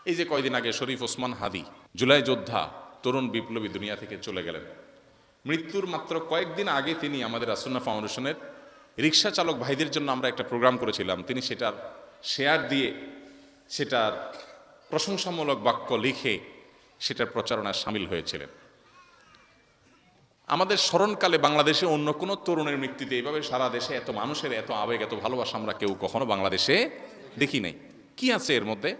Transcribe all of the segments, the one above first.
এই যে কয়দিন আগে শরীফ ওসমান হাদি জুলাই যোদ্ধা তরুণ বিপ্লবী দুনিয়া থেকে চলে গেলেন। মৃত্যুর মাত্র কয়েকদিন আগে তিনি আমাদের আসন্না ফাউন্ডেশনের রিক্সা চালক ভাইদের জন্য আমরা একটা প্রোগ্রাম করেছিলাম, তিনি সেটার শেয়ার দিয়ে সেটার প্রশংসামূলক বাক্য লিখে সেটার প্রচারণায় সামিল হয়েছিলেন। আমাদের স্মরণকালে বাংলাদেশে অন্য কোনো তরুণের মৃত্যুতে এইভাবে সারা দেশে এত মানুষের এত আবেগ এত ভালোবাসা আমরা কেউ কখনো বাংলাদেশে দেখি নাই। কি আছে এর মধ্যে?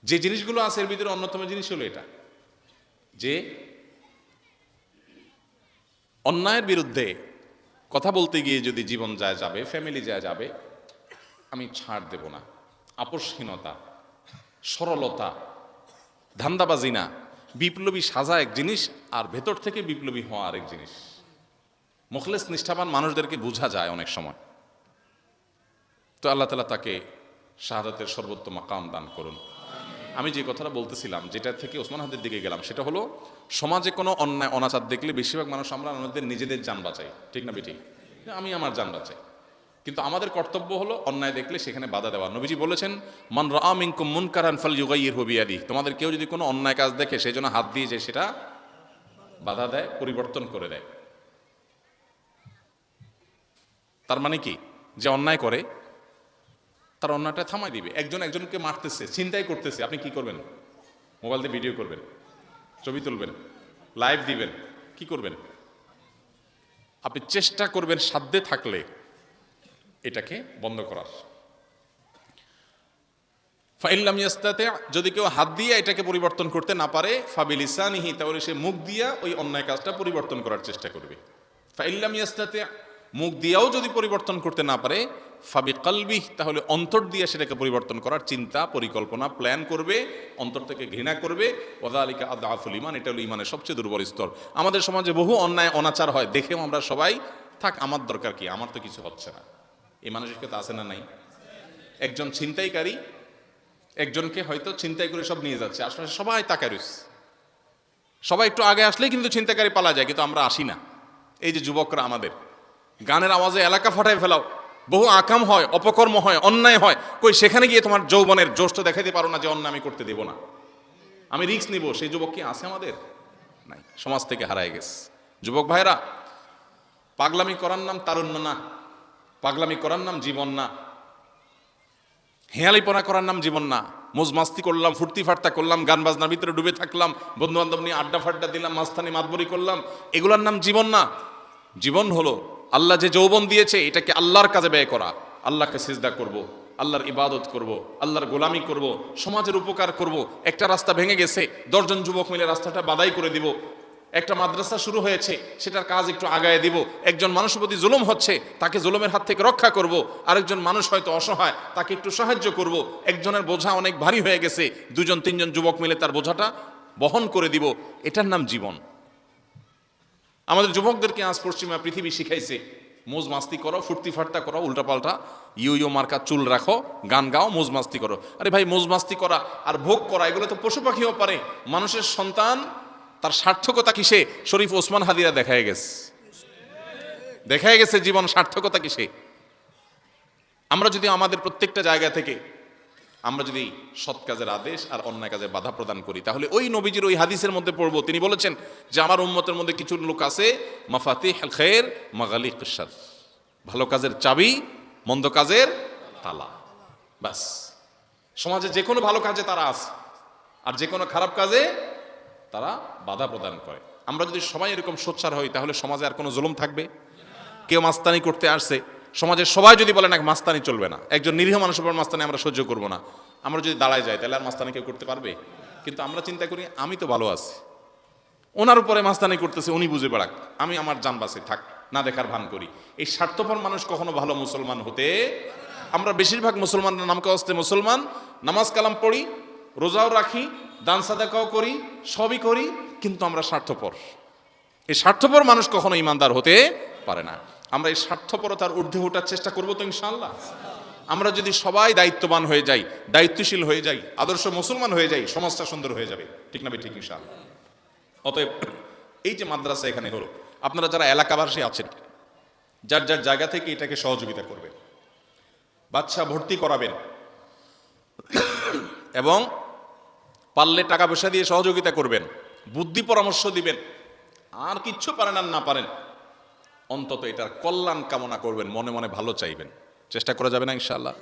যে জিনিসগুলো আছে এর ভিতরে অন্যতম জিনিস হলো এটা যে অন্যায়ের বিরুদ্ধে কথা বলতে গিয়ে যদি জীবন যায় যাবে, ফ্যামিলি যায় যাবে, আমি ছাড় দেব না। আপোষহীনতা, সরলতা, ধান্দাবাজি না। বিপ্লবী সাজা এক জিনিস, আর ভেতর থেকে বিপ্লবী হওয়া আরেক জিনিস। মুখলেস নিষ্ঠাবান মানুষদেরকে বোঝা যায় অনেক সময়। তো আল্লাহ তাআলা তাকে শাহাদাতের সর্বোত্তম মাকাম দান করুন। আমি যে কথাটা বলতেছিলাম, যেটা থেকে ওসমান হাদির দিকে গেলাম, সেটা হলো সমাজে কোনো অন্যায় অনাচার দেখলে বেশিরভাগ মানুষ আমরা আমাদের নিজেদের জান বাঁচাই, ঠিক না বেটি? আমি আমার জান বাঁচাই, কিন্তু আমাদের কর্তব্য হলো অন্যায় দেখলে সেখানে বাধা দেওয়া। নবীজি বলেছেন, মান রাআ মিনকুম মুনকারান ফালইয়ুগাইয়িরহু বিয়াদিহি, তোমাদের কেউ যদি কোনো অন্যায় কাজ দেখে সেই জন্য হাত দিয়ে যে সেটা বাধা দেয়, পরিবর্তন করে দেয়। তার মানে কি? যে অন্যায় করে তার অন্যায়টা থামাই দিবে। একজন একজনকে মারতেছে, ছিনতাই করতেছে, আপনি কি করবেন? মোবাইল দিয়ে ভিডিও করবেন, ছবি তুলবেন, লাইভ দিবেন, কি করবেন? আপনি চেষ্টা করবেন সাধ্যে থাকলে এটাকে বন্ধ করার। ফাইল্লাম ইয়াস্তাতি, যদি কেউ হাত দিয়ে এটাকে পরিবর্তন করতে না পারে, ফাবিলিসানিহি, তাহলে সে মুখ দিয়া ওই অন্যায় কাজটা পরিবর্তন করার চেষ্টা করবে। ফাইল্লাম ইয়াস্তাতি, মুখ দিয়াও যদি পরিবর্তন করতে না পারে, ফাবিকলবিহি, তাহলে অন্তর দিয়ে সেটাকে পরিবর্তন করার চিন্তা, পরিকল্পনা, প্ল্যান করবে, অন্তর থেকে ঘৃণা করবে। ওয়াযালিকা আযআফুল ঈমান, এটা হলো ঈমানের সবচেয়ে দুর্বল স্তর। আমাদের সমাজে বহু অন্যায় অনাচার হয়, দেখেও আমরা সবাই থাক, আমার দরকার কি, আমার তো কিছু হচ্ছে না। এই মানসিকতা আছে না নাই? একজন ছিনতাইকারী একজনকে হয়তো ছিনতাই করে সব নিয়ে যাচ্ছে, আসলে সবাই তাকায় রয়েছে, সবাই একটু আগে আসলেই কিন্তু ছিনতাইকারী পালা যায়, কিন্তু আমরা আসি না। এই যে যুবকরা আমাদের গানের আওয়াজে এলাকা ফাটায় ফেলাও, বহু আকাম হয়, অপকর্ম হয়, অন্যায় হয়, কই সেখানে গিয়ে তোমার যৌবনের জোশটা দেখাইতে পারো না যে অন্যায় আমি করতে দেব না, আমি রিস্ক নিব। সেই যুবক কি আছে আমাদের? নাই, সমাজ থেকে হারায় গেছে। যুবক ভাইরা, পাগলামি করার নাম তারুণ্য না, পাগলামি করার নাম জীবন না, হেয়ালিপনা করার নাম জীবন না। মজমাস্তি করলাম, ফুর্তি ফার্তা করলাম, গান বাজনার ভিতরে ডুবে থাকলাম, বন্ধু বান্ধব নিয়ে আড্ডা ফাড্ডা দিলাম, মাস্তানি মাতবরি করলাম, এগুলোর নাম জীবন না। জীবন হলো আল্লাহ যে যৌবন দিয়েছে এটাকে আল্লাহর কাজে ব্যয় করা, আল্লাহকে সিজদা করব, আল্লাহর ইবাদত করব, আল্লাহর গোলামি করব, সমাজের উপকার করব। একটা রাস্তা ভেঙে গেছে, 10 জন যুবক মিলে রাস্তাটা বাদাই করে দিব। একটা মাদ্রাসা শুরু হয়েছে, সেটার কাজ একটু আগায় দিব। একজন মানুষের প্রতি জুলুম হচ্ছে, তাকে জুলুমের হাত থেকে রক্ষা করব। আরেকজন মানুষ হয়তো অসহায়, তাকে একটু সাহায্য করব। একজনের বোঝা অনেক ভারী হয়ে গেছে, 2 জন 3 জন যুবক মিলে তার বোঝাটা বহন করে দিব। এটার নাম জীবন। আমাদের যুবকদেরকে আজ পশ্চিমা পৃথিবী শিখাইছে, মোজ মাস্তি করো, ফুর্তি ফার্তা করো, উল্টাপাল্টা ইউ মার্কা চুল রাখো, গান গাও, মোজ মাস্তি করো। আরে ভাই, মোজ মাস্তি করা আর ভোগ করা এগুলো তো পশু পাখিও পারে। মানুষের সন্তান, তার সার্থকতা কিসে? শরীফ ওসমান হাদিরা দেখায় গেছে জীবন সার্থকতা কিসে। আমরা যদি আমাদের প্রত্যেকটা জায়গা থেকে আমরা যদি সৎ কাজের আদেশ আর অন্যায় কাজে বাধা প্রদান করি, তাহলে ওই নবীজির ওই হাদিসের মধ্যে পড়বো, তিনি বলেছেন যে আমার উম্মতের মধ্যে কিছু লোক আছে, মাফাতিহুল খায়র মাগালিকুশ শার, ভালো কাজের চাবি, মন্দ কাজের তালা। বাস, সমাজে যে কোনো ভালো কাজে তারা আছে, আর যে কোনো খারাপ কাজে তারা বাধা প্রদান করে। আমরা যদি সবাই এরকম সোচ্চার হই, তাহলে সমাজে আর কোনো জুলুম থাকবে? কেউ মাস্তানি করতে আসছে, সমাজের সবাই যদি বলে না মাস্তানি চলবে না, একজন নিরীহ মানুষের উপর মাস্তানি আমরা সহ্য করবো না, আমরা যদি দাঁড়ায় যাই, তাহলে আর মাস্তানি কেউ করতে পারবে? কিন্তু আমরা চিন্তা করি আমি তো ভালো আছি, ওনার উপরে মাস্তানি করতেছে, উনি বুঝে বেড়াক, আমি আমার জান বাঁচে থাক, না দেখার ভান করি। এই স্বার্থপর মানুষ কখনো ভালো মুসলমান হতে। আমরা বেশিরভাগ মুসলমানরা নামকে অস্তে মুসলমান, নামাজ কালাম পড়ি, রোজাও রাখি, দান সাদাকাও করি, সবই করি, কিন্তু আমরা স্বার্থপর। এই স্বার্থপর মানুষ কখনো ইমানদার হতে পারে না। আমরা এই স্বার্থপরতার ঊর্ধ্বে ওঠার চেষ্টা করবো তো ইনশাআল্লাহ। আমরা যদি সবাই দায়িত্ববান হয়ে যাই, দায়িত্বশীল হয়ে যাই, আদর্শ মুসলমান হয়ে যাই, সমাজটা সুন্দর হয়ে যাবে, ঠিক না? ঠিক ইনশাআল্লাহ। অতএব এই যে মাদ্রাসা এখানে হলো, আপনারা যারা এলাকাবাসী আছেন, যার যার জায়গা থেকে এটাকে সহযোগিতা করবেন, বাচ্চা ভর্তি করাবেন এবং পারলে টাকা পয়সা দিয়ে সহযোগিতা করবেন, বুদ্ধি পরামর্শ দিবেন, আর কিচ্ছু পারেন আর না পারেন অন্তত এটার কল্যাণ কামনা করবেন, মনে মনে ভালো চাইবেন। চেষ্টা করা যাবে না ইনশাআল্লাহ?